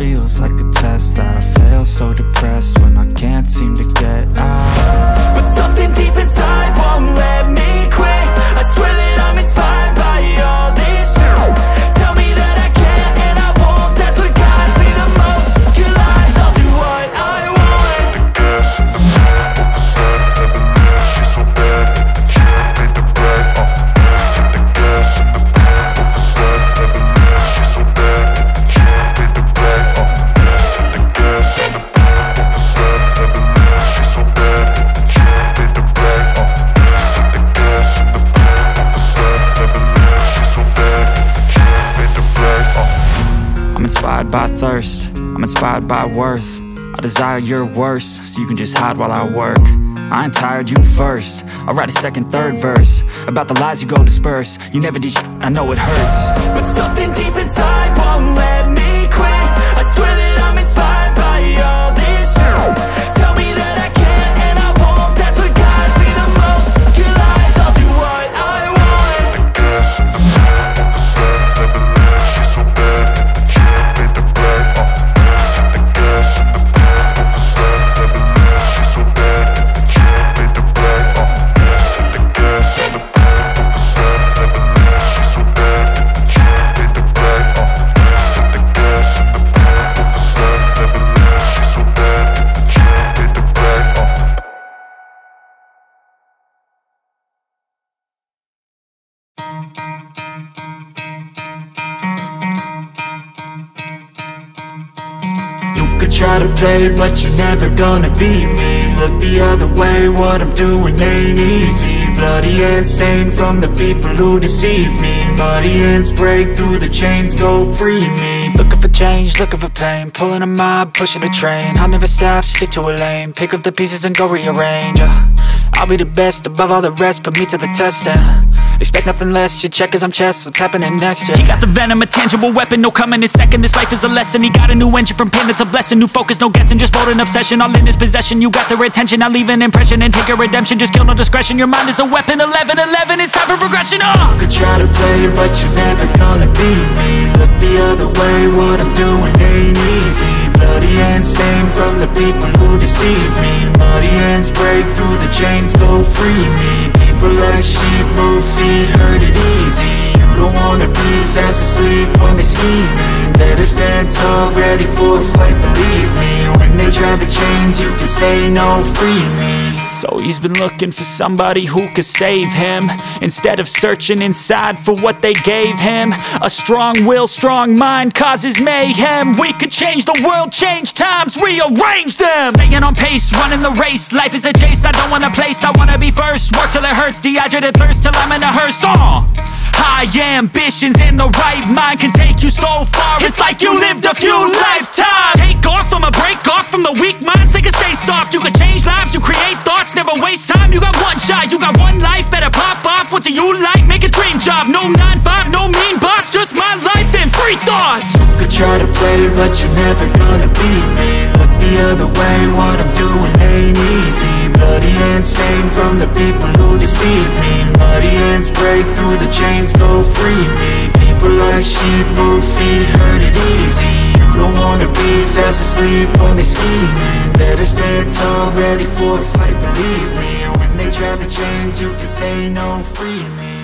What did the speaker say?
feels like a test that I fail, so depressed when I can't seem to get out. But something deep inside won't let me quit. I swear that I'm inspired by all this shit. Tell me that I can and I won't. That's what guides me the most. Your lies, I'll do what I want. By thirst, I'm inspired by worth. I desire your worst, so you can just hide while I work. I ain't tired, you first. I'll write a second, third verse about the lies you go disperse. You never did shit, I know it hurts. But something deep inside won't let me quit. I swear that I'm inspired by all this shit. Tell me that I can and I won't. That's what guides me the most. Your lies, I'll do what I want. Try to play, but you're never gonna beat me. Look the other way, what I'm doing ain't easy. Bloody hands stained from the people who deceive me. Muddy hands break through the chains, go free me. Looking for change, looking for pain. Pulling a mob, pushing a train. I'll never stop, stick to a lane. Pick up the pieces and go rearrange. I'll be the best above all the rest, put me to the test and expect nothing less, your check is I'm chess, what's happening next, yeah. He got the venom, a tangible weapon, no coming in second. This life is a lesson, he got a new engine from pain, that's a blessing. New focus, no guessing, just bold and obsession. All in his possession, you got their attention. I leave an impression and take a redemption. Just kill, no discretion, your mind is a weapon. 11-11, it's time for progression, You could try to play, but you're never gonna beat me. Look the other way, what I'm doing ain't easy. Bloody hands stained from the people who deceive me. Muddy hands break through the chains, go free me. People like sheep move feet, hurt it easy. You don't wanna be fast asleep when they're scheming. Better stand tall, ready for a fight, believe me. When they try the chains, you can say no, free me. So he's been looking for somebody who could save him, instead of searching inside for what they gave him. A strong will, strong mind causes mayhem. We could change the world, change times, rearrange them. Staying on pace, running the race. Life is a chase, I don't want a place, I wanna be first. Work till it hurts, dehydrated thirst till I'm in a hearse. High ambitions and the right mind can take you so far. It's like you lived a few lifetimes. Take off, I'ma break off from the weak minds. They can stay soft, you can change lives, you create thoughts. Never waste time, you got one shot, you got one life. Better pop off, what do you like? Make a dream job, no 9-5, no mean boss. Just my life and free thoughts. You could try to play, but you're never gonna beat me. Look the other way, what I'm doing ain't easy. Bloody hands stained from the people who deceive me. Muddy hands break through the chains, go free me. People like sheep move feet, hurt it easy. You don't wanna be fast asleep when they're scheming. Better stand tall, ready for a fight, believe me. When they try the chains, you can say no, free me.